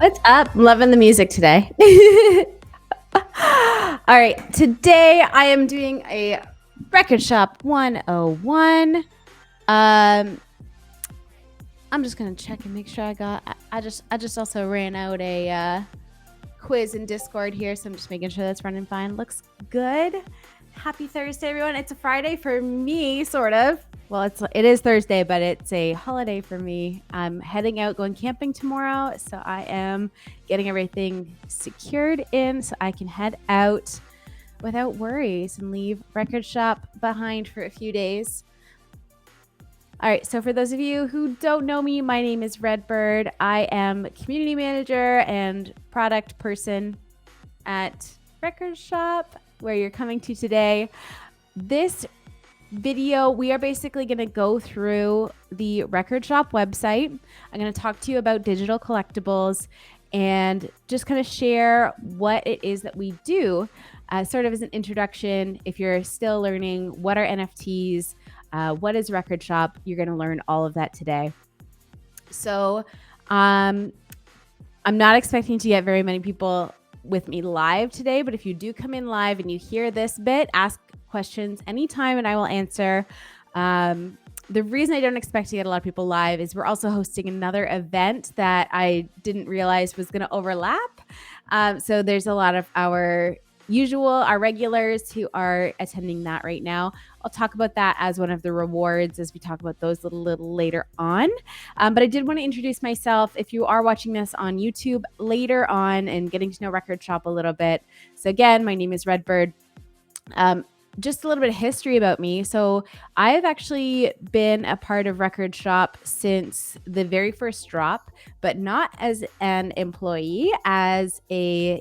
What's up? I'm loving the music today. All right, today I am doing a Record Shop 101. I'm just gonna check and make sure I got. I just also ran out a quiz in Discord here, so I'm just making sure that's running fine. Looks good. Happy Thursday, everyone. It's a Friday for me, sort of. Well, it is Thursday, but it's a holiday for me. I'm heading out, going camping tomorrow, so I am getting everything secured in so I can head out without worries and leave Record Shop behind for a few days. All right, so for those of you who don't know me, my name is Redbird. I am community manager and product person at Rcrdshp, where you're coming to today. This video, we are basically going to go through the Rcrdshp website. I'm going to talk to you about digital collectibles and just kind of share what it is that we do, sort of as an introduction. If you're still learning what are NFTs, what is Rcrdshp, you're going to learn all of that today. So I'm not expecting to get very many people with me live today, but if you do come in live and you hear this bit, ask questions anytime and I will answer. The reason I don't expect to get a lot of people live is we're also hosting another event that I didn't realize was going to overlap. So there's a lot of our regulars who are attending that right now. I'll talk about that as one of the rewards as we talk about those a little later on. But I did want to introduce myself. If you are watching this on YouTube later on and getting to know Rcrdshp a little bit. So again, my name is Redbird. Just a little bit of history about me. So I've actually been a part of Rcrdshp since the very first drop, but not as an employee, as a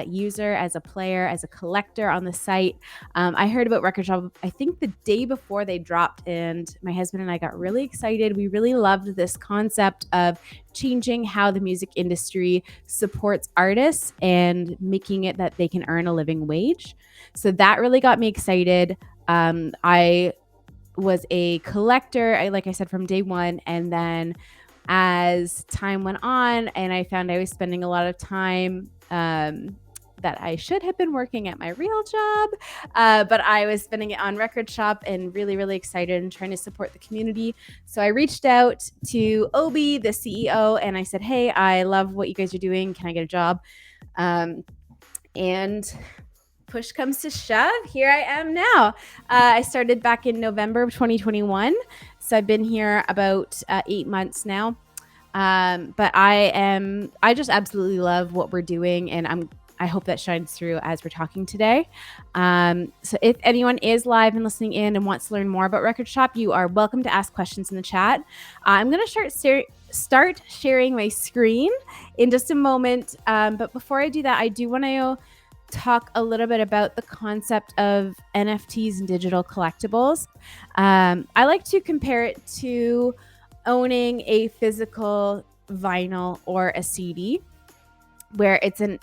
user, as a player, as a collector on the site. I heard about Rcrdshp, I think the day before they dropped, and my husband and I got really excited. We really loved this concept of changing how the music industry supports artists and making it that they can earn a living wage. So that really got me excited. I was a collector, like I said, from day one. And then as time went on and I found I was spending a lot of time that I should have been working at my real job, but I was spending it on Rcrdshp and really, really excited and trying to support the community. So I reached out to Obi, the CEO, and I said, hey, I love what you guys are doing. Can I get a job? And push comes to shove, here I am now. I started back in November of 2021. So I've been here about 8 months now. But I just absolutely love what we're doing, and I hope that shines through as we're talking today. So if anyone is live and listening in and wants to learn more about Rcrdshp, you are welcome to ask questions in the chat. I'm going to start sharing my screen in just a moment. But before I do that, I do want to talk a little bit about the concept of NFTs and digital collectibles. I like to compare it to owning a physical vinyl or a CD, where it's an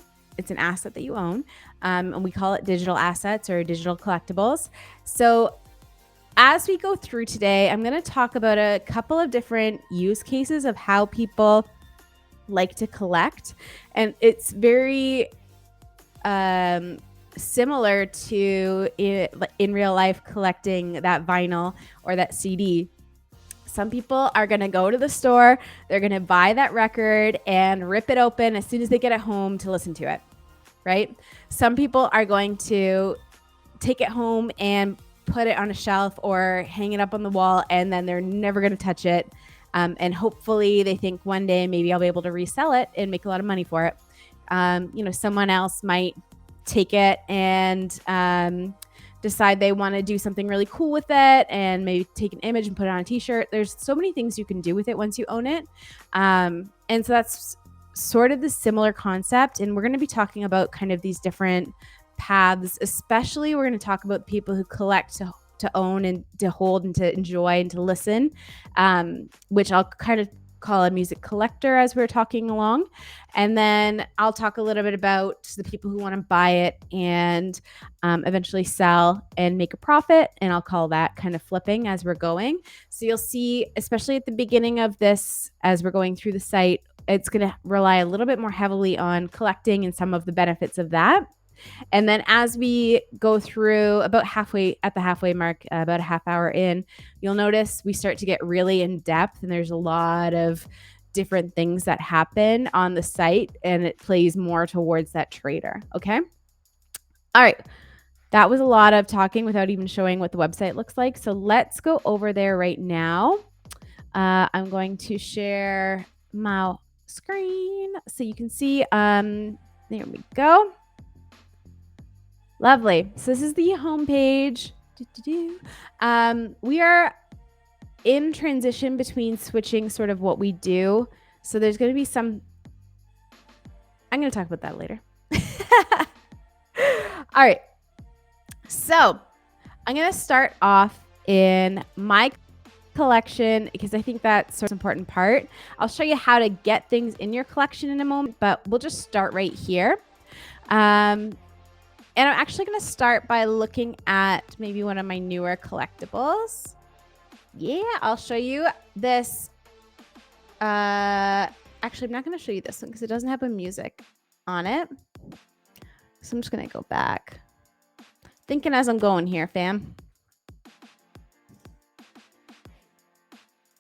asset that you own, and we call it digital assets or digital collectibles. So as we go through today, I'm going to talk about a couple of different use cases of how people like to collect, and it's very similar to in real life collecting that vinyl or that CD. Some people are going to go to the store, they're going to buy that record and rip it open as soon as they get it home to listen to it, right? Some people are going to take it home and put it on a shelf or hang it up on the wall, and then they're never going to touch it. And hopefully they think one day maybe I'll be able to resell it and make a lot of money for it. Someone else might take it and decide they want to do something really cool with it and maybe take an image and put it on a t-shirt. There's so many things you can do with it once you own it. And so that's sort of the similar concept. And we're going to be talking about kind of these different paths, especially we're going to talk about people who collect to own and to hold and to enjoy and to listen, which I'll kind of call a music collector as we're talking along. And then I'll talk a little bit about the people who want to buy it and eventually sell and make a profit. And I'll call that kind of flipping as we're going. So you'll see, especially at the beginning of this, as we're going through the site, it's going to rely a little bit more heavily on collecting and some of the benefits of that. And then as we go through about halfway at the halfway mark, about a half hour in, you'll notice we start to get really in depth, and there's a lot of different things that happen on the site, and it plays more towards that trader. Okay. All right. That was a lot of talking without even showing what the website looks like. So let's go over there right now. I'm going to share my screen so you can see. There we go. Lovely. So this is the homepage. We are in transition between switching sort of what we do. So there's going to be some, I'm going to talk about that later. All right. So I'm going to start off in my collection because I think that's sort of an important part. I'll show you how to get things in your collection in a moment, but we'll just start right here. And I'm actually going to start by looking at maybe one of my newer collectibles. Yeah, I'll show you this. Actually, I'm not going to show you this one because it doesn't have a music on it. So I'm just going to go back. Thinking as I'm going here, fam.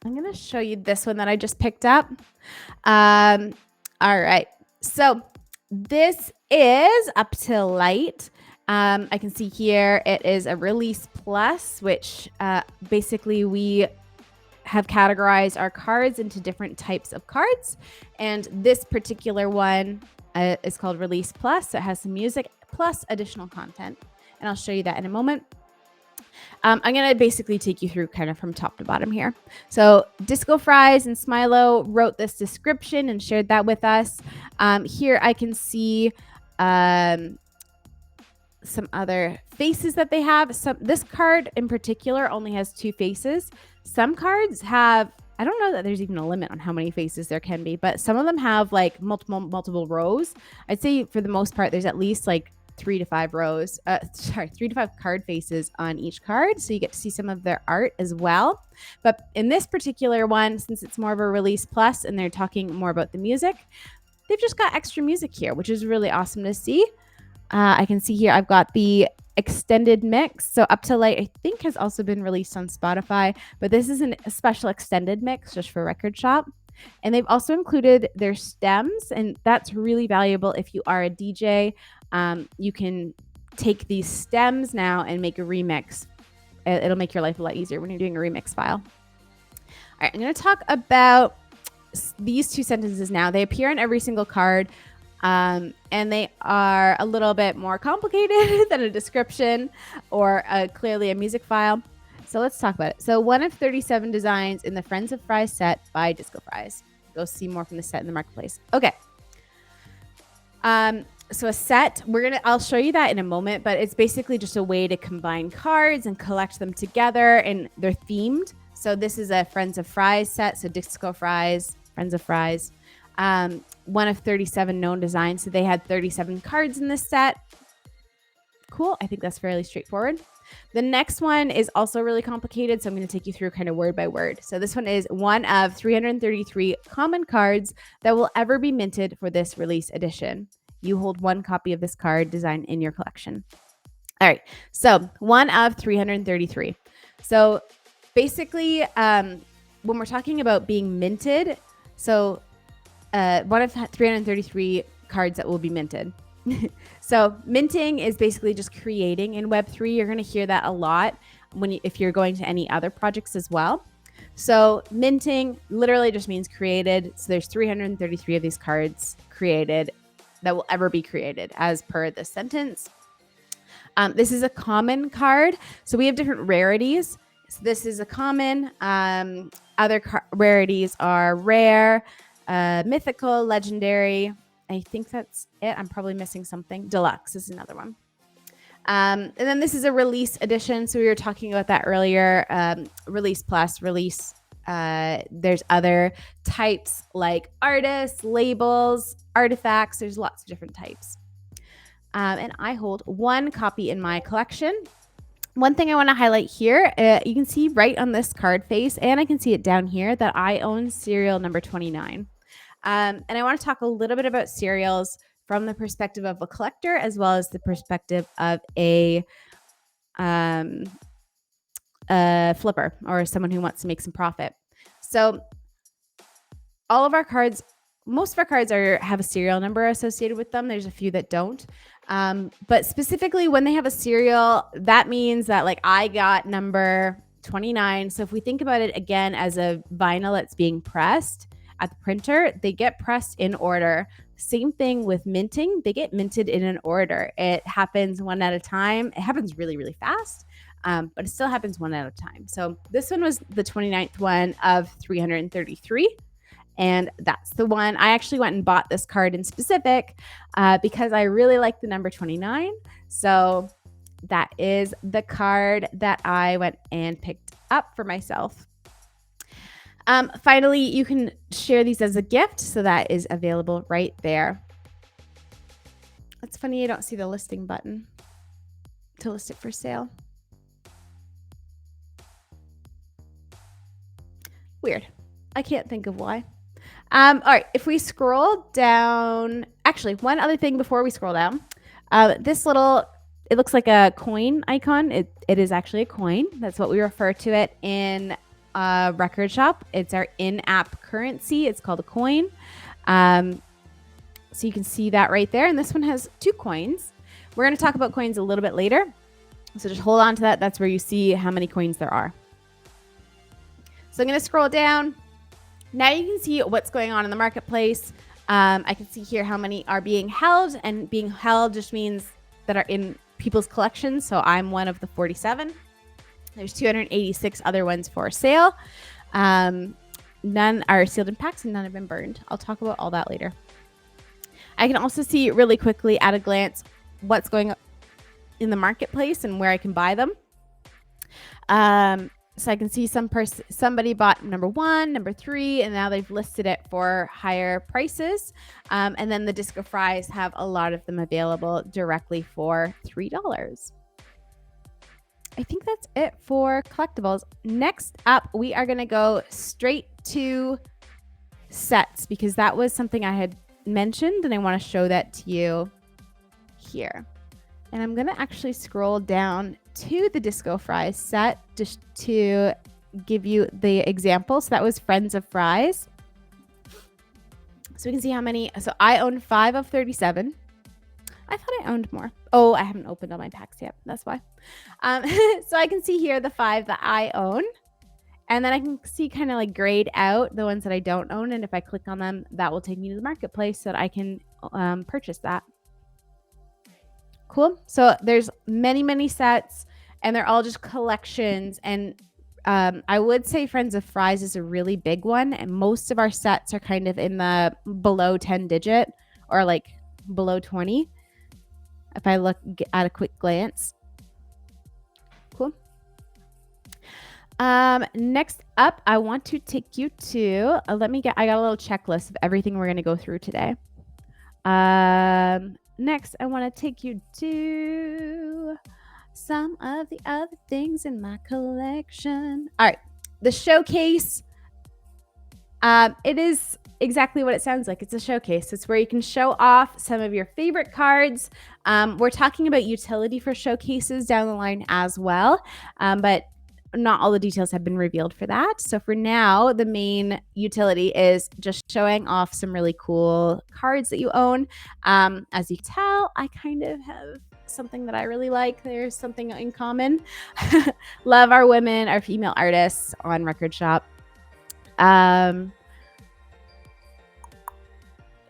I'm going to show you this one that I just picked up. All right. So this is Up to Light. I can see here it is a Release Plus, which basically we have categorized our cards into different types of cards. And this particular one is called Release Plus. So it has some music plus additional content. And I'll show you that in a moment. I'm going to basically take you through kind of from top to bottom here. So Disco Fries and Smilo wrote this description and shared that with us. Here I can see some other faces that they have. This card in particular only has 2 faces. Some cards have, I don't know that there's even a limit on how many faces there can be, but some of them have like multiple rows. I'd say for the most part, there's at least like 3 to 5 rows, 3 to 5 card faces on each card. So you get to see some of their art as well. But in this particular one, since it's more of a Release Plus and they're talking more about the music, they've just got extra music here, which is really awesome to see. I can see here I've got the extended mix. So Up to Light, I think, has also been released on Spotify, but this is a special extended mix just for Rcrdshp. And they've also included their stems, and that's really valuable if you are a DJ. You can take these stems now and make a remix. It'll make your life a lot easier when you're doing a remix file. All right, I'm going to talk about these 2 sentences now. They appear on every single card, and they are a little bit more complicated than a description or clearly a music file. So let's talk about it. So 1 of 37 designs in the Friends of Fries set by Disco Fries. Go see more from the set in the marketplace. Okay. So a set, I'll show you that in a moment, but it's basically just a way to combine cards and collect them together, and they're themed. So this is a Friends of Fries set. So Disco Fries, Friends of Fries. 1 of 37 known designs. So they had 37 cards in this set. Cool. I think that's fairly straightforward. The next one is also really complicated, so I'm going to take you through kind of word by word. So this one is 1 of 333 common cards that will ever be minted for this release edition. You hold 1 copy of this card design in your collection. All right. So 1 of 333. So basically, when we're talking about being minted, so 1 of 333 cards that will be minted. So minting is basically just creating in Web3. You're going to hear that a lot if you're going to any other projects as well. So minting literally just means created. So there's 333 of these cards created that will ever be created as per the sentence. This is a common card. So we have different rarities. So this is a common. Other rarities are rare, mythical, legendary. I think that's it. I'm probably missing something. Deluxe is another one. And then this is a release edition. So we were talking about that earlier. Release Plus, release. There's other types like artists, labels, artifacts. There's lots of different types. And I hold 1 copy in my collection. One thing I want to highlight here, you can see right on this card face, and I can see it down here, that I own serial number 29. And I want to talk a little bit about serials from the perspective of a collector as well as the perspective of a flipper or someone who wants to make some profit. So all of our cards, most of our cards have a serial number associated with them. There's a few that don't. But specifically when they have a serial, that means that like I got number 29. So if we think about it again as a vinyl that's being pressed at the printer, they get pressed in order. Same thing with minting. They get minted in an order. It happens one at a time. It happens really, really fast, but it still happens one at a time. So this one was the 29th one of 333. And that's the one. I actually went and bought this card in specific because I really like the number 29. So that is the card that I went and picked up for myself. Finally, you can share these as a gift. So that is available right there. It's funny you don't see the listing button to list it for sale. Weird. I can't think of why. All right, if we scroll down, actually, one other thing before we scroll down, this little, it looks like a coin icon. It is actually a coin. That's what we refer to it in Rcrdshp. It's our in-app currency. It's called a coin. So you can see that right there. And this one has 2 coins. We're going to talk about coins a little bit later. So just hold on to that. That's where you see how many coins there are. So I'm going to scroll down. Now you can see what's going on in the marketplace. I can see here how many are being held, and being held just means that are in people's collections. So I'm one of the 47. There's 286 other ones for sale. None are sealed in packs and none have been burned. I'll talk about all that later. I can also see really quickly at a glance what's going on in the marketplace and where I can buy them. So I can see somebody bought number 1, number 3, and now they've listed it for higher prices. And then the Disco Fries have a lot of them available directly for $3. I think that's it for collectibles. Next up, we are going to go straight to sets because that was something I had mentioned and I want to show that to you here. And I'm going to actually scroll down to the Disco Fries set just to give you the example. So that was Friends of Fries. So we can see how many. So I own 5 of 37. I thought I owned more. Oh, I haven't opened all my packs yet. That's why. So I can see here the 5 that I own. And then I can see kind of like grayed out the ones that I don't own. And if I click on them, that will take me to the marketplace so that I can purchase that. Cool. So there's many, many sets and they're all just collections. And I would say Friends of Fries is a really big one. And most of our sets are kind of in the below 10 digit or like below 20. If I look at a quick glance. Cool. Next up, I want to take you to, I got a little checklist of everything we're going to go through today. Next, I want to take you to some of the other things in my collection. All right, the showcase. It is exactly what it sounds like. It's a showcase. It's where you can show off some of your favorite cards. We're talking about utility for showcases down the line as well, but not all the details have been revealed for that. So for now, the main utility is just showing off some really cool cards that you own. As you can tell, I kind of have something that I really like. There's something in common. Love our women, our female artists on Rcrdshp.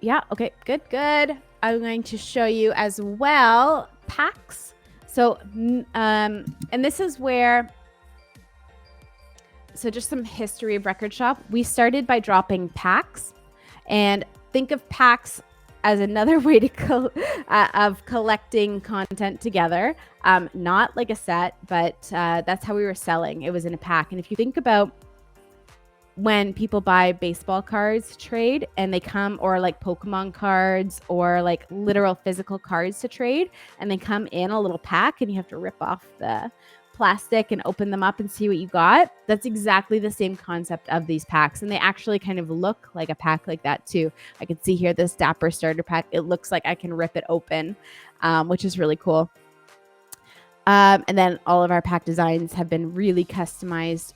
Yeah, okay, good. I'm going to show you as well packs. So, and this is where, so just some history of Rcrdshp. We started by dropping packs, and think of packs as another way to of collecting content together. Not like a set, but that's how we were selling. It was in a pack. And if you think about when people buy baseball cards to trade and they come, or like Pokemon cards or like literal physical cards to trade, and they come in a little pack and you have to rip off the plastic and open them up and see what you got. That's exactly the same concept of these packs. And they actually kind of look like a pack like that too. I can see here this Dapper starter pack. It looks like I can rip it open, which is really cool. And then all of our pack designs have been really customized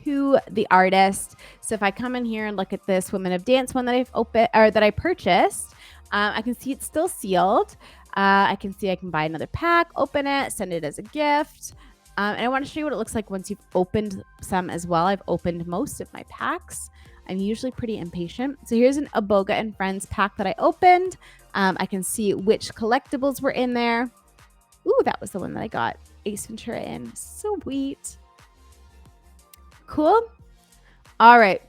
to the artist. So if I come in here and look at this Women of Dance one that I've opened or that I purchased, I can see it's still sealed. I can see I can buy another pack, open it, send it as a gift. And I want to show you what it looks like once you've opened some as well. I've opened most of my packs. I'm usually pretty impatient. So here's an Aboga and Friends pack that I opened. I can see which collectibles were in there. Ooh, that was the one that I got Ace Ventura in. Sweet. Cool. All right.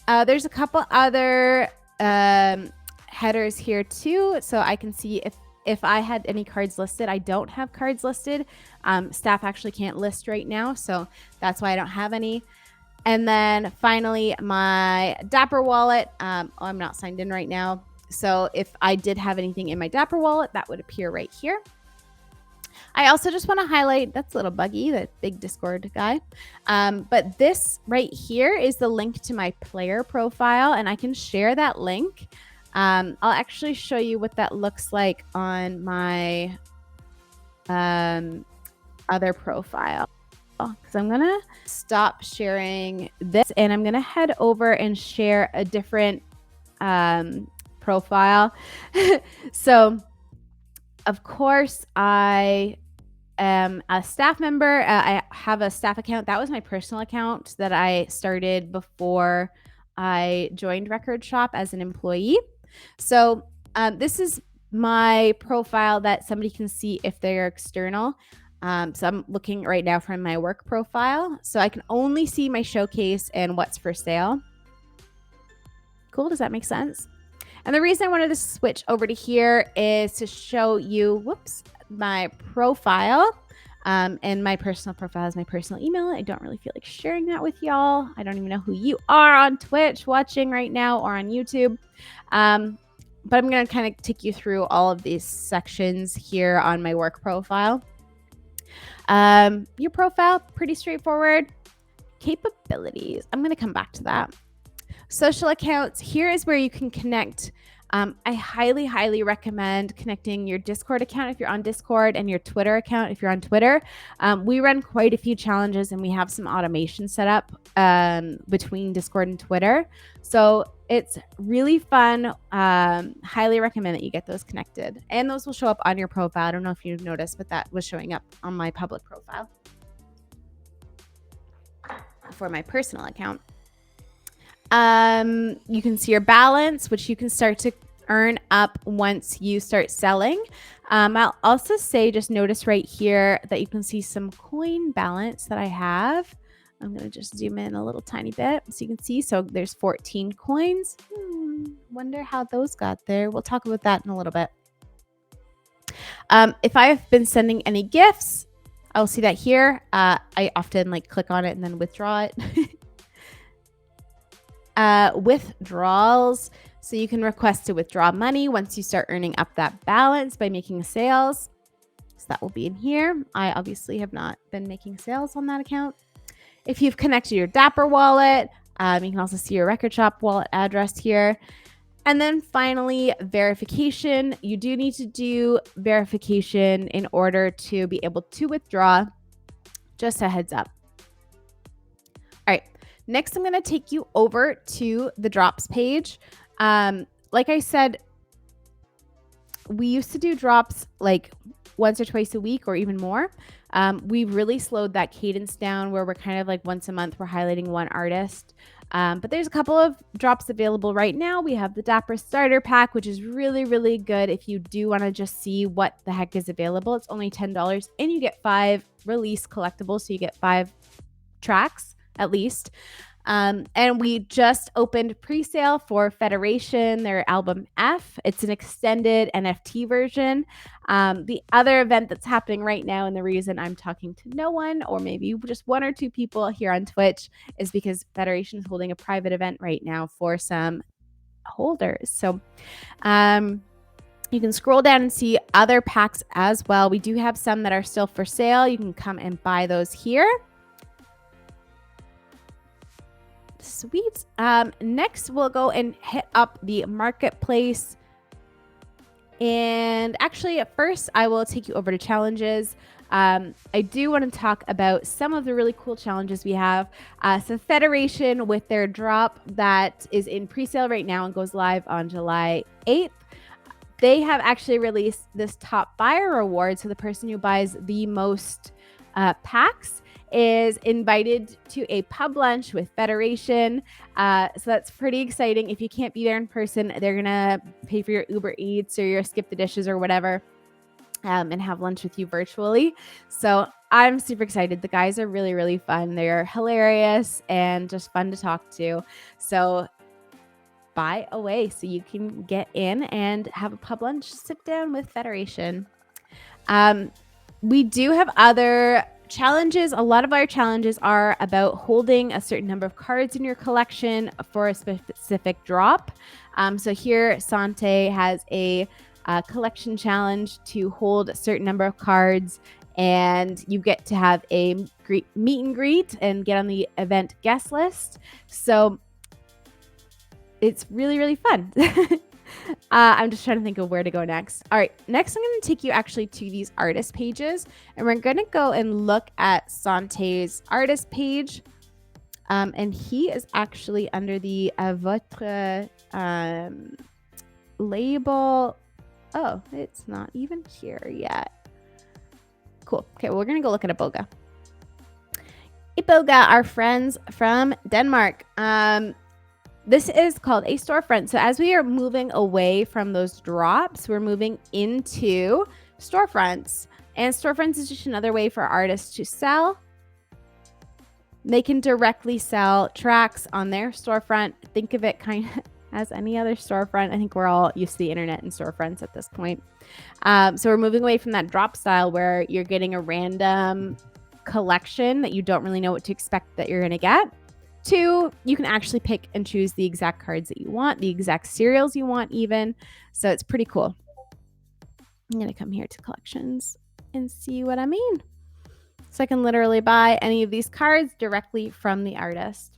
There's a couple other headers here too. So I can see if I had any cards listed. I don't have cards listed. Staff actually can't list right now. So that's why I don't have any. And then finally, my Dapper wallet. I'm not signed in right now. So if I did have anything in my Dapper wallet, that would appear right here. I also just want to highlight, that's a little buggy, that big Discord guy. But this right here is the link to my player profile, and I can share that link. I'll actually show you what that looks like on my other profile. Because I'm going to stop sharing this, and I'm going to head over and share a different profile. So, of course, I am a staff member. I have a staff account. That was my personal account that I started before I joined Rcrdshp as an employee. So this is my profile that somebody can see if they're external. So I'm looking right now from my work profile. So I can only see my showcase and what's for sale. Cool. Does that make sense? And the reason I wanted to switch over to here is to show you, whoops, my profile. And my personal profile is my personal email. I don't really feel like sharing that with y'all. I don't even know who you are on Twitch watching right now or on YouTube. But I'm going to kind of take you through all of these sections here on my work profile. Your profile, pretty straightforward. Capabilities. I'm going to come back to that. Social accounts, here is where you can connect. I highly, highly recommend connecting your Discord account if you're on Discord and your Twitter account if you're on Twitter. We run quite a few challenges and we have some automation set up between Discord and Twitter. So it's really fun. Highly recommend that you get those connected. And those will show up on your profile. I don't know if you've noticed, but that was showing up on my public profile for my personal account. You can see your balance, which you can start to earn up once you start selling. I'll also say, just notice right here that you can see some coin balance that I have. I'm going to just zoom in a little tiny bit so you can see. So there's 14 coins. Wonder how those got there. We'll talk about that in a little bit. If I have been sending any gifts, I'll see that here. I often click on it and then withdraw it. Withdrawals. So you can request to withdraw money once you start earning up that balance by making sales. So that will be in here. I obviously have not been making sales on that account. If you've connected your Dapper wallet, you can also see your Rcrdshp wallet address here. And then finally, verification. You do need to do verification in order to be able to withdraw. Just a heads up. All right. Next, I'm going to take you over to the drops page. Like I said, we used to do drops once or twice a week or even more. We've really slowed that cadence down where we're kind of once a month, we're highlighting one artist. But there's a couple of drops available right now. We have the Dapper Starter Pack, which is really, really good if you do want to just see what the heck is available. It's only $10 and you get 5 release collectibles. So you get 5 tracks at least. And we just opened pre-sale for Federation, their album F. It's an extended NFT version. The other event that's happening right now, and the reason I'm talking to no one, or maybe just 1 or 2 people here on Twitch, is because Federation is holding a private event right now for some holders. So You can scroll down and see other packs as well. We do have some that are still for sale. You can come and buy those here. Sweet. Next, we'll go and hit up the marketplace. And actually, at first, I will take you over to challenges. I do want to talk about some of the really cool challenges we have. So Federation, with their drop that is in pre-sale right now and goes live on July 8th, they have actually released this top buyer reward. So the person who buys the most packs is invited to a pub lunch with Federation. So that's pretty exciting. If you can't be there in person, they're going to pay for your Uber Eats or your Skip the Dishes or whatever, and have lunch with you virtually. So I'm super excited. The guys are really, really fun. They're hilarious and just fun to talk to. So buy away so you can get in and have a pub lunch, sit down with Federation. We do have other challenges. A lot of our challenges are about holding a certain number of cards in your collection for a specific drop. So here, Sante has a collection challenge to hold a certain number of cards, and you get to have a meet and greet and get on the event guest list. So it's really, really fun. I'm just trying to think of where to go next. All right, next I'm going to take you actually to these artist pages, and we're going to go and look at Sante's artist page. And he is actually under the votre label. Oh, it's not even here yet. Cool. Okay, well, we're going to go look at Iboga. Iboga, our friends from Denmark. This is called a storefront. So as we are moving away from those drops, we're moving into storefronts. And storefronts is just another way for artists to sell. They can directly sell tracks on their storefront. Think of it kind of as any other storefront. I think we're all used to the internet and storefronts at this point. So we're moving away from that drop style where you're getting a random collection that you don't really know what to expect that you're going to get. Two, you can actually pick and choose the exact cards that you want, the exact serials you want even. So it's pretty cool. I'm going to come here to collections and see what I mean. So I can literally buy any of these cards directly from the artist.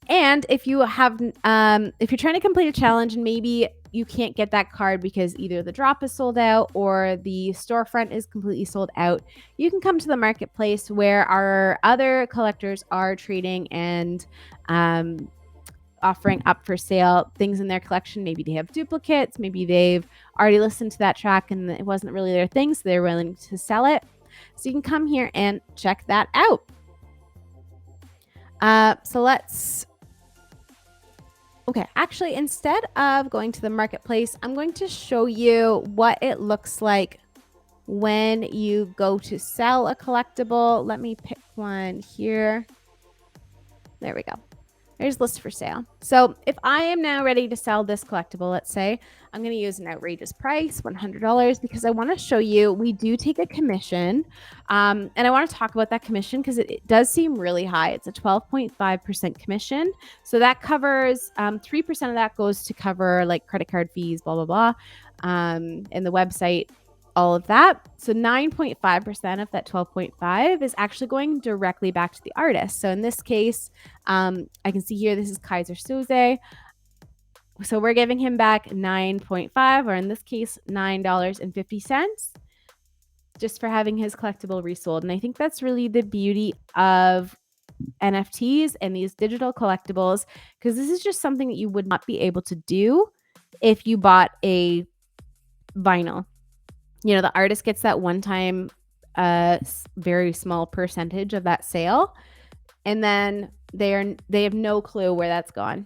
And if you have, if you're trying to complete a challenge and maybe you can't get that card because either the drop is sold out or the storefront is completely sold out, you can come to the marketplace where our other collectors are trading and offering up for sale things in their collection. Maybe they have duplicates, maybe they've already listened to that track and it wasn't really their thing, so they're willing to sell it. So you can come here and check that out. So let's... Okay, actually, instead of going to the marketplace, I'm going to show you what it looks like when you go to sell a collectible. Let me pick one here. There we go. There's list for sale. So if I am now ready to sell this collectible, let's say, I'm going to use an outrageous price, $100, because I want to show you we do take a commission. And I want to talk about that commission because it does seem really high. It's a 12.5% commission. So that covers 3% of that goes to cover like credit card fees, blah, blah, blah, and the website, all of that. So 9.5% of that 12.5 is actually going directly back to the artist. So in this case, I can see here, this is Kaiser Soze. So we're giving him back 9.5, or in this case, $9.50, just for having his collectible resold. And I think that's really the beauty of NFTs and these digital collectibles, because this is just something that you would not be able to do if you bought a vinyl. You know, the artist gets that one-time very small percentage of that sale, and then they have no clue where that's gone.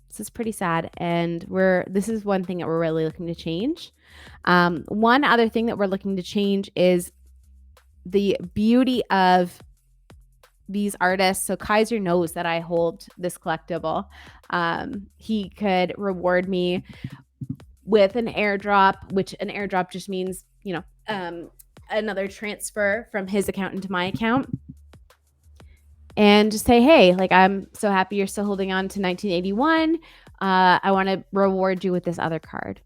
This is pretty sad, and this is one thing that we're really looking to change. One other thing that we're looking to change is the beauty of these artists. So Kaiser knows that I hold this collectible. He could reward me with an airdrop, which an airdrop just means, you know, another transfer from his account into my account. And just say, hey, like, I'm so happy you're still holding on to 1981. I want to reward you with this other card.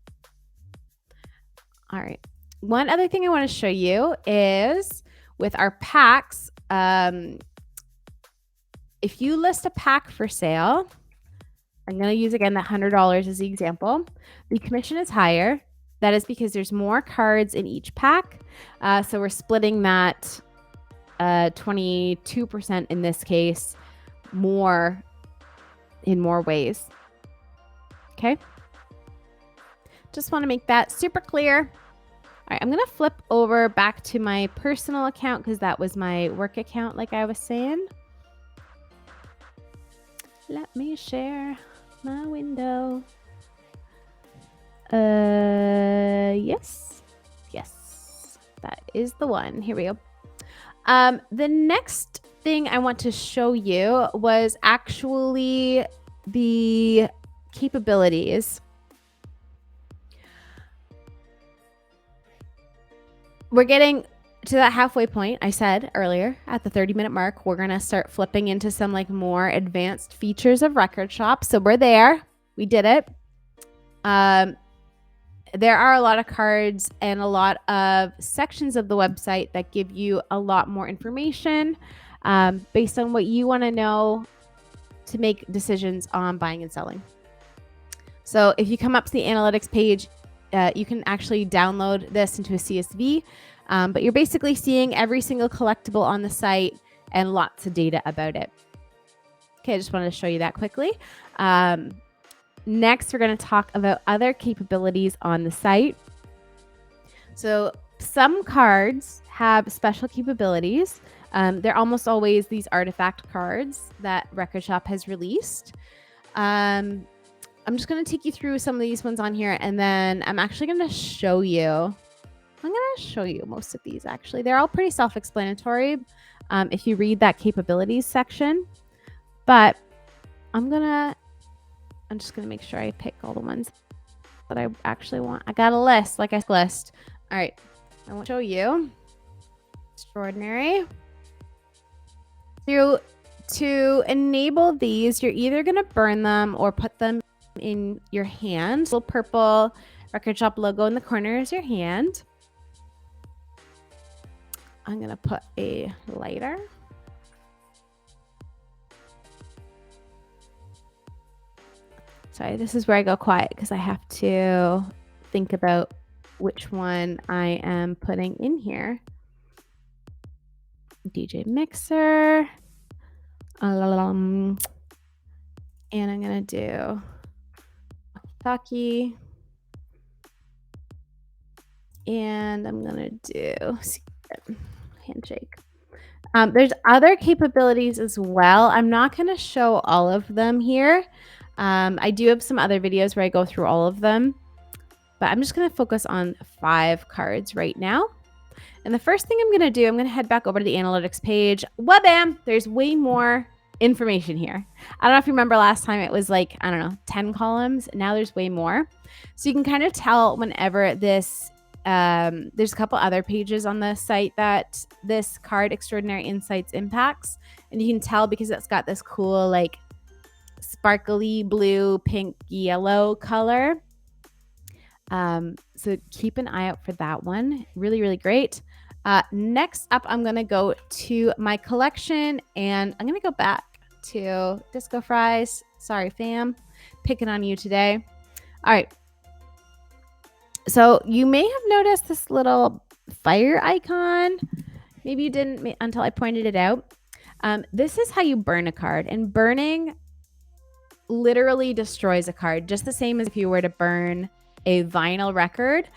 All right. One other thing I want to show you is with our packs. If you list a pack for sale, I'm going to use again that $100 as the example. The commission is higher. That is because there's more cards in each pack. So we're splitting that 22% in this case more in more ways. Okay. Just want to make that super clear. All right, I'm going to flip over back to my personal account because that was my work account, like I was saying. Let me share my window. Yes, that is the one. Here we go. The next thing I want to show you was actually the capabilities. We're getting to that halfway point. I said earlier at the 30-minute mark, we're going to start flipping into some like more advanced features of Rcrdshp. So we're there. We did it. There are a lot of cards and a lot of sections of the website that give you a lot more information based on what you want to know to make decisions on buying and selling. So if you come up to the analytics page, you can actually download this into a CSV, but you're basically seeing every single collectible on the site and lots of data about it. Okay, I just wanted to show you that quickly. Next, we're going to talk about other capabilities on the site. So some cards have special capabilities. They're almost always these artifact cards that Rcrdshp has released. I'm just going to take you through some of these ones on here, and then I'm actually going to show you. I'm going to show you most of these, actually. They're all pretty self-explanatory if you read that capabilities section. But I'm just going to make sure I pick all the ones that I actually want. I got a list, like I list. All right. I want to show you. Extraordinary. To enable these, you're either going to burn them or put them in your hand. Little purple Rcrdshp logo in the corner is your hand. I'm going to put a lighter. Sorry, this is where I go quiet because I have to think about which one I am putting in here. DJ mixer. And I'm going to do talkie. And I'm going to do handshake. There's other capabilities as well. I'm not going to show all of them here. I do have some other videos where I go through all of them, but I'm just going to focus on 5 cards right now. And the first thing I'm going to do, I'm going to head back over to the analytics page. Wha-bam! There's way more information here. I don't know if you remember last time it was like, I don't know, 10 columns. Now there's way more. So you can kind of tell whenever this, there's a couple other pages on the site that this card Extraordinary Insights impacts. And you can tell because it's got this cool like sparkly blue, pink, yellow color. So keep an eye out for that one. Really, really great. Next up, I'm going to go to my collection and I'm going to go back to Disco Fries. Sorry, fam. Picking on you today. All right. So you may have noticed this little fire icon. Maybe you didn't until I pointed it out. This is how you burn a card, and burning literally destroys a card, just the same as if you were to burn a vinyl record.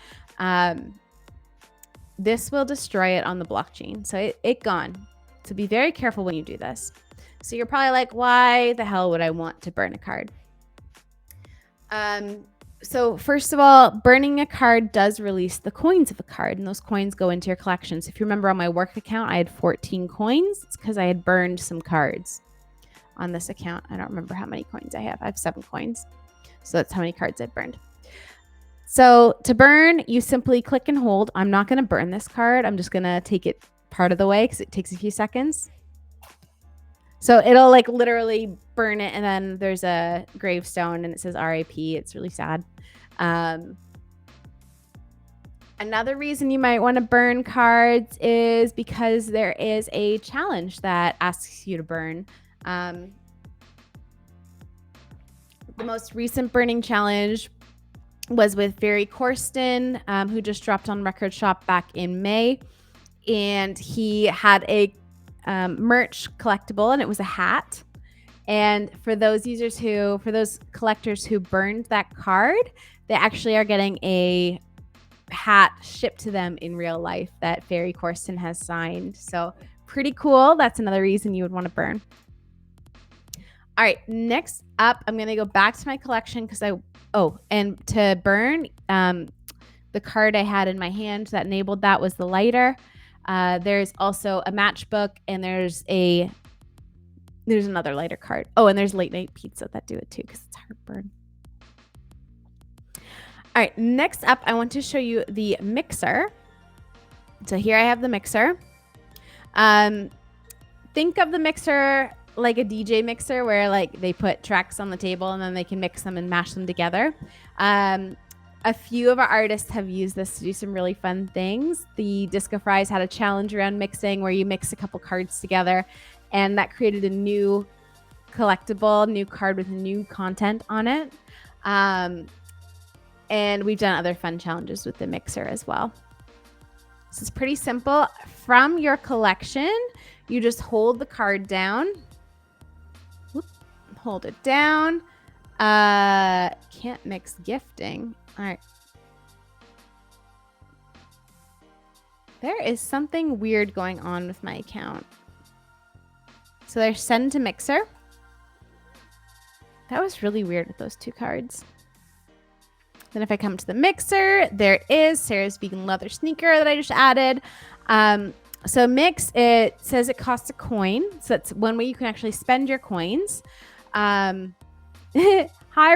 This will destroy it on the blockchain. So it gone. So be very careful when you do this. So you're probably like, why the hell would I want to burn a card? So first of all, burning a card does release the coins of a card, and those coins go into your collection. So if you remember on my work account, I had 14 coins. It's because I had burned some cards on this account. I don't remember how many coins I have. I have 7 coins. So that's how many cards I've burned. So to burn, you simply click and hold. I'm not going to burn this card. I'm just going to take it part of the way because it takes a few seconds. So it'll like literally burn it, and then there's a gravestone and it says RIP. It's really sad. Another reason you might want to burn cards is because there is a challenge that asks you to burn. The most recent burning challenge was with Barry Corsten, who just dropped on Rcrdshp back in May. And he had a merch collectible, and it was a hat. And for those collectors who burned that card, they actually are getting a hat shipped to them in real life that Barry Corsten has signed. So pretty cool. That's another reason you would want to burn. All right, next up, I'm going to go back to my collection because and to burn, the card I had in my hand that enabled that was the lighter. There's also a matchbook, and there's another lighter card. Oh, and there's late night pizza that do it too because it's heartburn. All right, next up, I want to show you the mixer. So here I have the mixer. Think of the mixer like a DJ mixer where like they put tracks on the table and then they can mix them and mash them together. A few of our artists have used this to do some really fun things. The Disco Fries had a challenge around mixing where you mix a couple cards together, and that created a new collectible, new card with new content on it. And we've done other fun challenges with the mixer as well. So it's pretty simple. From your collection, you just hold the card down. Whoop, hold it down. Can't mix gifting. All right. There is something weird going on with my account. So there's send to mixer. That was really weird with those two cards. Then if I come to the mixer, there is Sarah's vegan leather sneaker that I just added. So mix, it says it costs a coin. So that's one way you can actually spend your coins. Hi,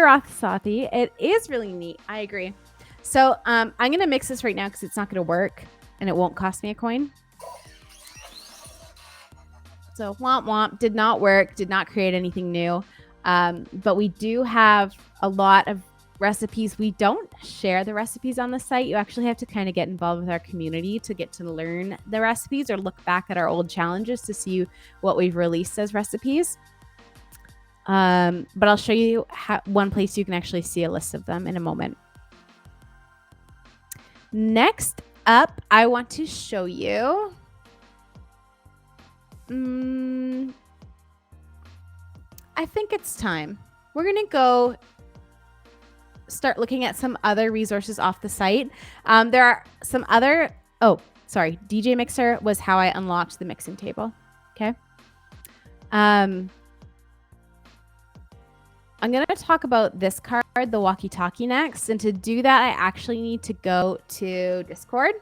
Rothsathy. It is really neat. I agree. So I'm going to mix this right now because it's not going to work and it won't cost me a coin. So womp womp, did not work, did not create anything new. But we do have a lot of recipes. We don't share the recipes on the site. You actually have to kind of get involved with our community to get to learn the recipes or look back at our old challenges to see what we've released as recipes. But I'll show you one place you can actually see a list of them in a moment. Next up, I want to show you I think it's time. We're going to go start looking at some other resources off the site. There are some other, DJ Mixer was how I unlocked the mixing table. Okay. I'm going to talk about this card, the walkie-talkie, next. And to do that, I actually need to go to Discord.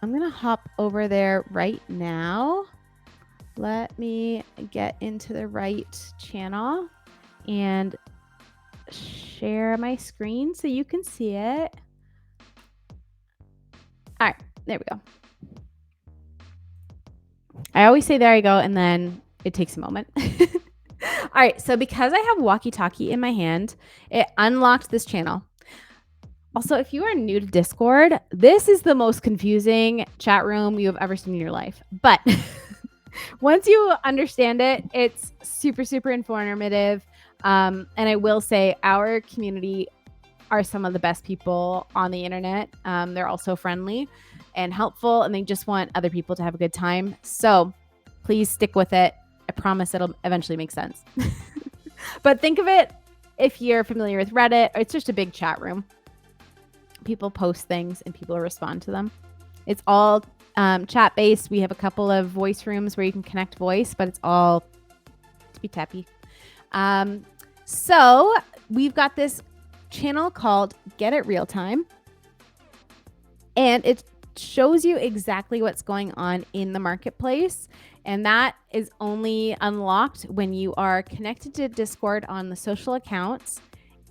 I'm going to hop over there right now. Let me get into the right channel and share my screen so you can see it. All right, there we go. I always say there you go, and then it takes a moment. All right, so because I have walkie-talkie in my hand, it unlocked this channel. Also, if you are new to Discord, this is the most confusing chat room you have ever seen in your life. But once you understand it, it's super, super informative. And I will say our community are some of the best people on the internet. They're also friendly and helpful, and they just want other people to have a good time. So please stick with it. I promise it'll eventually make sense. But think of it, if you're familiar with Reddit, it's just a big chat room. People post things and people respond to them. It's all chat based. We have a couple of voice rooms where you can connect voice, but it's all tippy-tappy. So we've got this channel called Get It Real Time, and it shows you exactly what's going on in the marketplace. And that is only unlocked when you are connected to Discord on the social accounts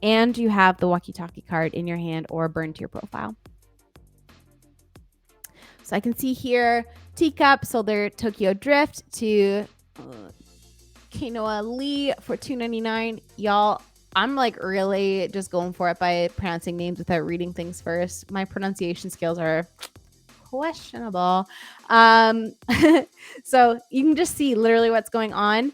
and you have the walkie-talkie card in your hand or burned to your profile. So I can see here, Teacup sold their Tokyo Drift to Kanoa Lee for $2.99. Y'all, I'm like really just going for it by pronouncing names without reading things first. My pronunciation skills are questionable. So you can just see literally what's going on.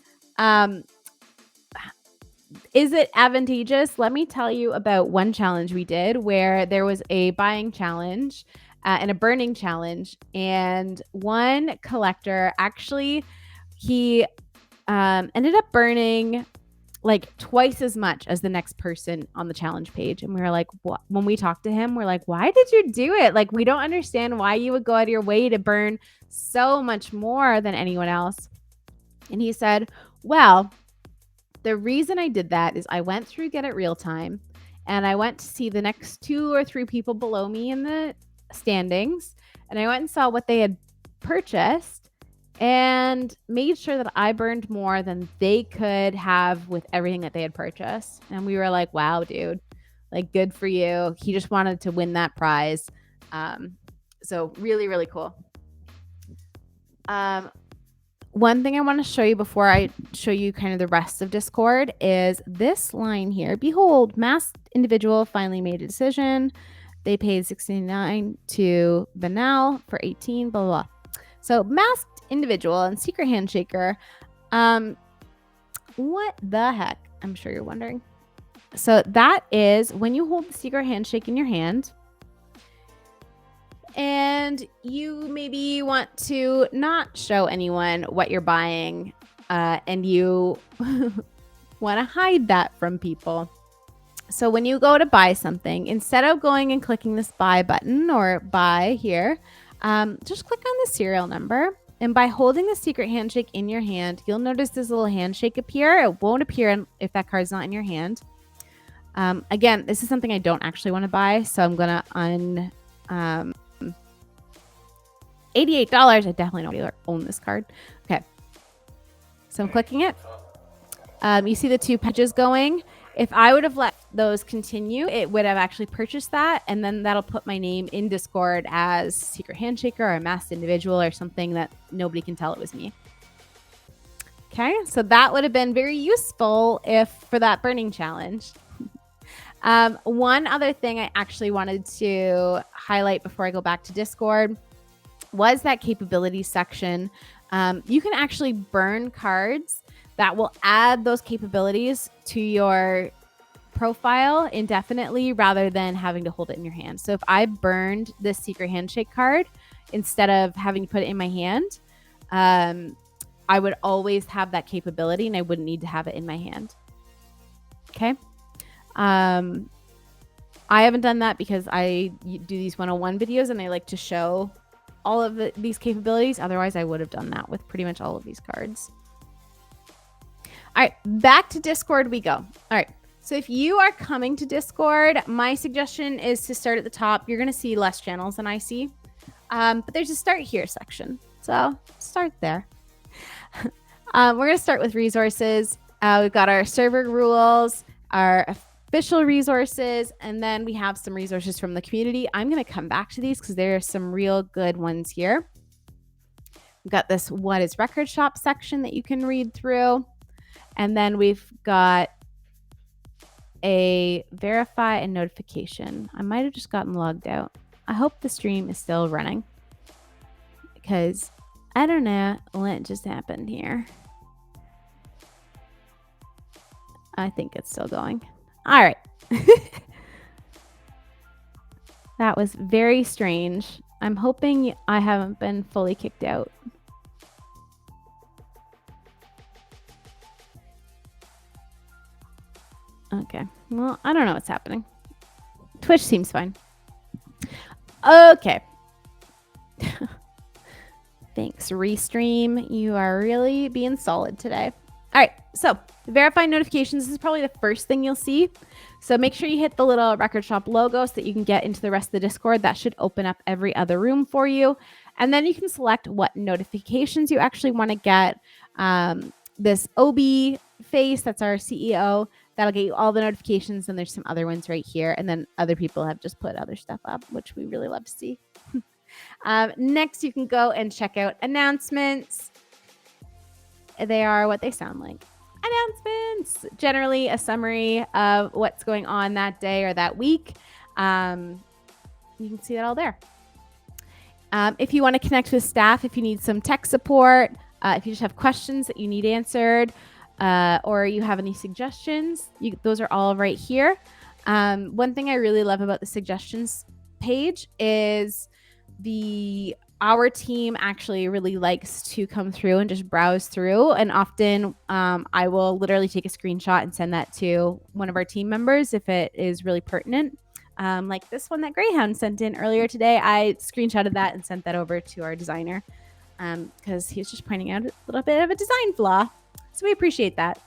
Is it advantageous? Let me tell you about one challenge we did where there was a buying challenge and a burning challenge. And one collector actually, he ended up burning like twice as much as the next person on the challenge page. And we were like, what? When we talked to him, we're like, why did you do it? Like, we don't understand why you would go out of your way to burn so much more than anyone else. And he said, well, the reason I did that is I went through Get It Real Time and I went to see the next 2 or 3 people below me in the standings. And I went and saw what they had purchased and made sure that I burned more than they could have with everything that they had purchased. And we were like, wow, dude, like good for you. He just wanted to win that prize. So really, really cool. One thing I want to show you before I show you kind of the rest of Discord is this line here. Behold, masked individual finally made a decision. They paid $69 to Banal for 18, blah, blah, blah. So masked individual and secret handshaker. What the heck? I'm sure you're wondering. So that is when you hold the secret handshake in your hand and you maybe want to not show anyone what you're buying and you want to hide that from people. So when you go to buy something, instead of going and clicking this buy button or buy here, just click on the serial number. And by holding the secret handshake in your hand, you'll notice this little handshake appear. It won't appear if that card's not in your hand. Again, this is something I don't actually want to buy. So I'm going to $88. I definitely don't own this card. Okay. So I'm clicking it. You see the 2 pages going. If I would have let those continue, it would have actually purchased that. And then that'll put my name in Discord as secret handshaker or a masked individual or something that nobody can tell it was me. Okay. So that would have been very useful for that burning challenge. One other thing I actually wanted to highlight before I go back to Discord was that capabilities section. You can actually burn cards that will add those capabilities to your profile indefinitely rather than having to hold it in your hand. So if I burned this secret handshake card, instead of having to put it in my hand, I would always have that capability and I wouldn't need to have it in my hand. Okay. I haven't done that because I do these 101 videos and I like to show all of these capabilities. Otherwise, I would have done that with pretty much all of these cards. All right, back to Discord we go. All right, so if you are coming to Discord, my suggestion is to start at the top. You're going to see less channels than I see, but there's a start here section. So start there. We're going to start with resources. We've got our server rules, our official resources, and then we have some resources from the community. I'm going to come back to these because there are some real good ones here. We've got this What is Rcrdshp section that you can read through. And then we've got a verify and notification. I might have just gotten logged out. I hope the stream is still running because I don't know what just happened here. I think it's still going. All right. That was very strange. I'm hoping I haven't been fully kicked out. Okay. Well, I don't know what's happening. Twitch seems fine. Okay. Thanks, Restream. You are really being solid today. All right. So verify notifications. This is probably the first thing you'll see. So make sure you hit the little Rcrdshp logo so that you can get into the rest of the Discord. That should open up every other room for you. And then you can select what notifications you actually want to get. This OB face, that's our CEO. That'll get you all the notifications. And there's some other ones right here. And then other people have just put other stuff up, which we really love to see. Next, you can go and check out announcements. They are what they sound like. announcements, generally a summary of what's going on that day or that week. You can see that all there. If you want to connect with staff, if you need some tech support, if you just have questions that you need answered, or you have any suggestions, those are all right here. One thing I really love about the suggestions page is our team actually really likes to come through and just browse through. And often I will literally take a screenshot and send that to one of our team members if it is really pertinent. Like this one that Greyhound sent in earlier today, I screenshotted that and sent that over to our designer because he was just pointing out a little bit of a design flaw. So we appreciate that.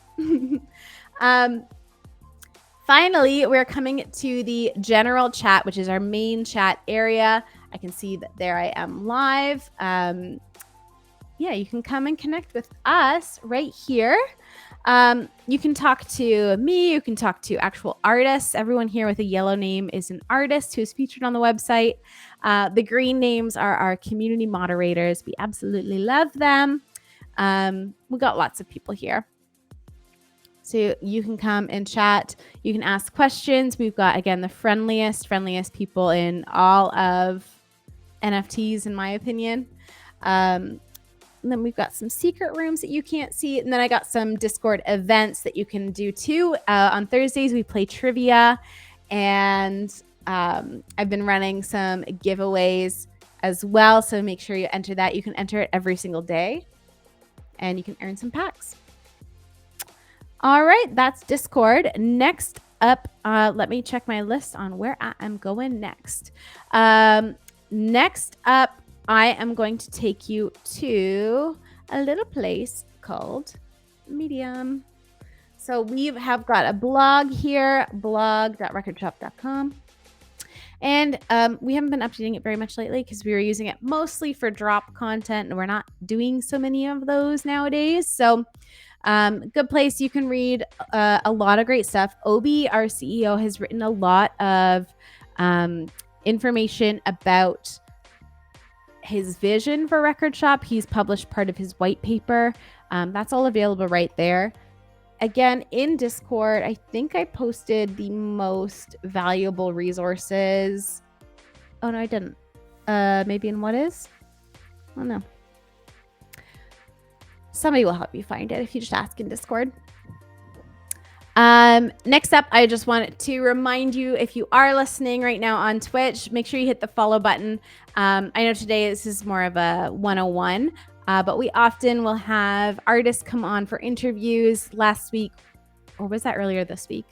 Finally, we're coming to the general chat, which is our main chat area. I can see that there I am live. Yeah, you can come and connect with us right here. You can talk to me. You can talk to actual artists. Everyone here with a yellow name is an artist who is featured on the website. The green names are our community moderators. We absolutely love them. We got lots of people here. So you can come and chat. You can ask questions. We've got, again, the friendliest people in all of NFTs, in my opinion. And then we've got some secret rooms that you can't see. And then I got some Discord events that you can do too. On Thursdays, we play trivia. And I've been running some giveaways as well. So make sure you enter that. You can enter it every single day. And you can earn some packs. All right, that's Discord. Next up, let me check my list on where I am going next. Next up, I am going to take you to a little place called Medium. So we have got a blog here, blog.rcrdshp.com. And we haven't been updating it very much lately because we were using it mostly for drop content, and we're not doing so many of those nowadays. So good place. You can read a lot of great stuff. Obi, our CEO, has written a lot of information about his vision for Rcrdshp. He's published part of his white paper. That's all available right there. Again, in Discord, I think I posted the most valuable resources. Oh, no, I didn't. Maybe in what is? Oh, no. Somebody will help you find it if you just ask in Discord. Next up, I just wanted to remind you, if you are listening right now on Twitch, make sure you hit the follow button. I know today this is more of a 101, but we often will have artists come on for interviews. Last week, or was that earlier this week?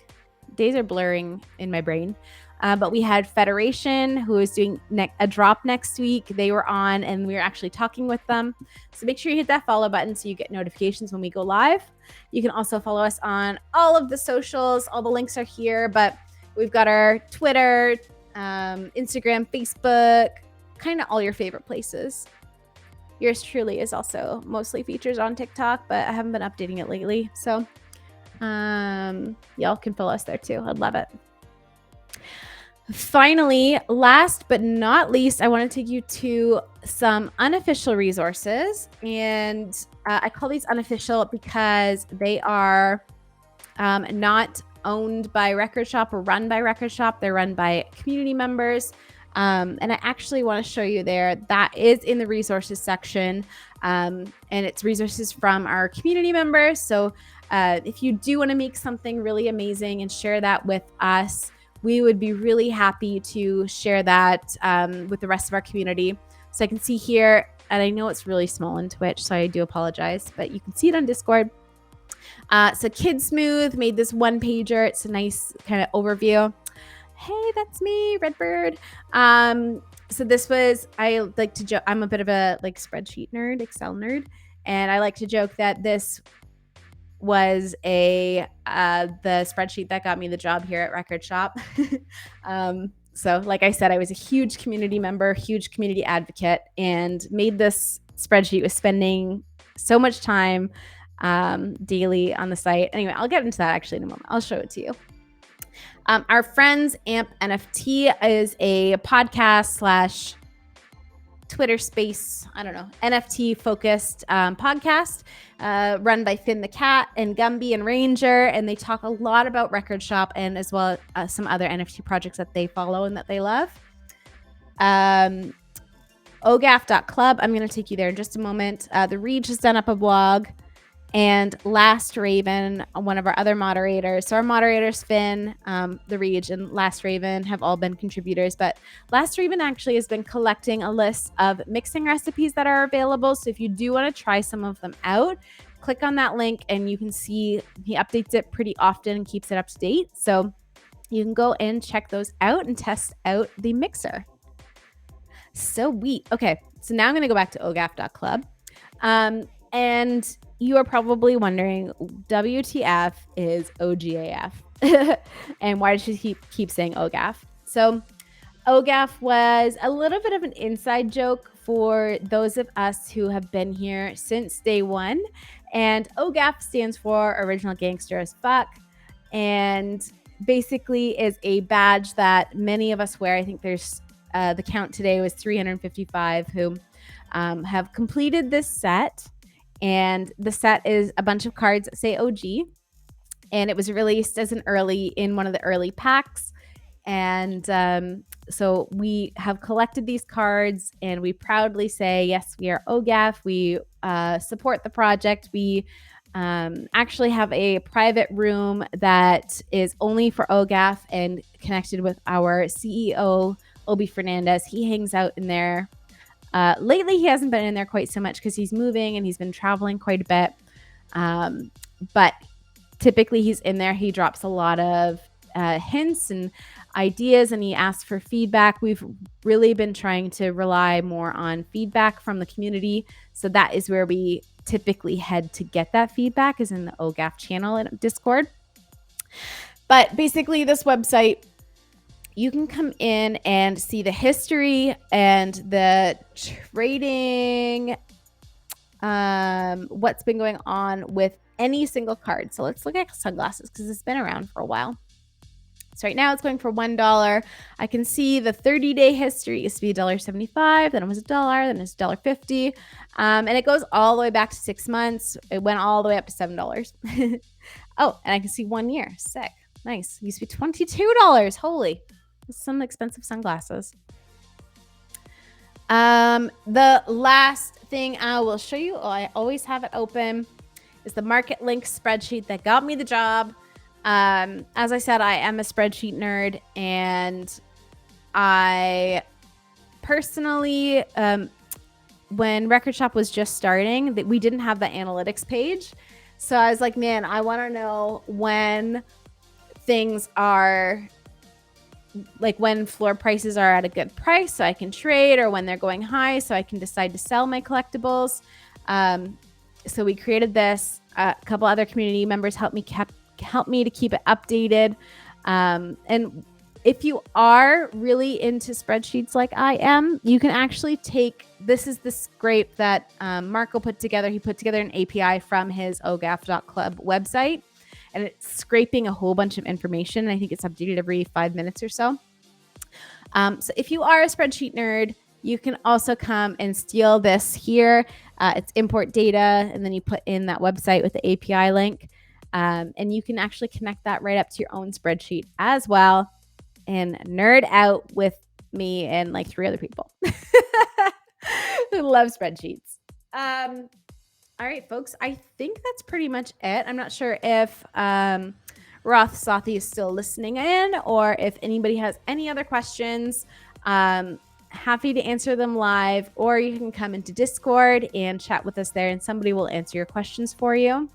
Days are blurring in my brain. But we had Federation, who is doing a drop next week. They were on, and we were actually talking with them. So make sure you hit that follow button so you get notifications when we go live. You can also follow us on all of the socials. All the links are here, but we've got our Twitter, Instagram, Facebook, kind of all your favorite places. Yours truly is also mostly featured on TikTok, but I haven't been updating it lately. So y'all can follow us there too. I'd love it. Finally, last but not least, I want to take you to some unofficial resources. And I call these unofficial because they are not owned by Rcrdshp or run by Rcrdshp. They're run by community members. And I actually want to show you there. That is in the resources section. And it's resources from our community members. So if you do want to make something really amazing and share that with us, we would be really happy to share that with the rest of our community. So I can see here, and I know it's really small on Twitch, so I do apologize, but you can see it on Discord. So Kid Smooth made this one pager. It's a nice kind of overview. Hey, that's me, Redbird. So this was, I like to joke, I'm a bit of a spreadsheet nerd, Excel nerd, and I like to joke that this was the spreadsheet that got me the job here at Rcrdshp. So like I said, I was a huge community member, huge community advocate, and made this spreadsheet with spending so much time daily on the site. Anyway, I'll get into that actually in a moment. I'll show it to you. Our friends, Amp NFT, is a podcast / Twitter space, I don't know, NFT focused podcast run by Finn the Cat and Gumby and Ranger. And they talk a lot about Rcrdshp and as well some other NFT projects that they follow and that they love. ogaf.club. I'm going to take you there in just a moment. The Reach has done up a blog. And Last Raven, one of our other moderators. So our moderators, Finn, the Reach, and Last Raven have all been contributors. But Last Raven actually has been collecting a list of mixing recipes that are available. So if you do want to try some of them out, click on that link and you can see he updates it pretty often and keeps it up to date. So you can go and check those out and test out the mixer. Sweet. Okay, so now I'm going to go back to ogaf.club. And you are probably wondering, WTF is OGAF? And why does she keep saying OGAF? So OGAF was a little bit of an inside joke for those of us who have been here since day one. And OGAF stands for Original Gangster as Fuck. And basically is a badge that many of us wear. I think there's the count today was 355 who have completed this set. And the set is a bunch of cards that say OG. And it was released as in one of the early packs. And so we have collected these cards and we proudly say, yes, we are OGAF. We support the project. We actually have a private room that is only for OGAF and connected with our CEO, Obi Fernandez. He hangs out in there. Lately, he hasn't been in there quite so much because he's moving and he's been traveling quite a bit. But typically he's in there. He drops a lot of hints and ideas and he asks for feedback. We've really been trying to rely more on feedback from the community. So that is where we typically head to get that feedback, is in the OGAF channel in Discord. But basically this website, you can come in and see the history and the trading, what's been going on with any single card. So let's look at sunglasses because it's been around for a while. So right now it's going for $1. I can see the 30-day history. It used to be $1.75, then it was $1, then it's $1.50. And it goes all the way back to 6 months. It went all the way up to $7. Oh, and I can see 1 year. Sick. Nice. It used to be $22. Holy. Some expensive sunglasses. The last thing I will show you, I always have it open, is the market link spreadsheet that got me the job. As I said, I am a spreadsheet nerd, and I personally, when Rcrdshp was just starting, that we didn't have the analytics page. So I was like, man, I want to know when things are like when floor prices are at a good price so I can trade, or when they're going high so I can decide to sell my collectibles. So we created this. A couple other community members helped me to keep it updated. And if you are really into spreadsheets like I am, you can actually this is the scrape that Marco put together. He put together an API from his ogaf.club website. And it's scraping a whole bunch of information. I think it's updated every 5 minutes or so. So if you are a spreadsheet nerd, you can also come and steal this here. It's import data, and then you put in that website with the API link. And you can actually connect that right up to your own spreadsheet as well and nerd out with me and like 3 other people who love spreadsheets. All right, folks, I think that's pretty much it. I'm not sure if Roth Sathi is still listening in, or if anybody has any other questions. Happy to answer them live, or you can come into Discord and chat with us there, and somebody will answer your questions for you.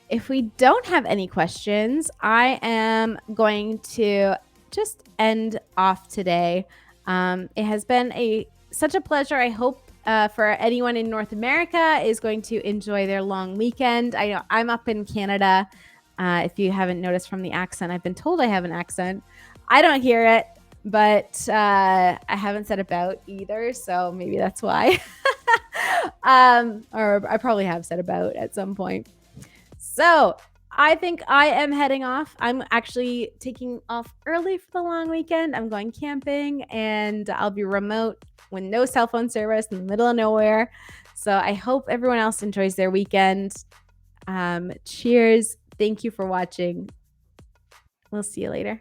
If we don't have any questions, I am going to just end off today. It has been such a pleasure. I hope for anyone in North America is going to enjoy their long weekend. I know I'm up in Canada. If you haven't noticed from the accent, I've been told I have an accent. I don't hear it, but I haven't said about either, so maybe that's why. Or I probably have said about at some point. So I think I am heading off. I'm actually taking off early for the long weekend. I'm going camping, and I'll be remote with no cell phone service in the middle of nowhere. So I hope everyone else enjoys their weekend. Cheers. Thank you for watching. We'll see you later.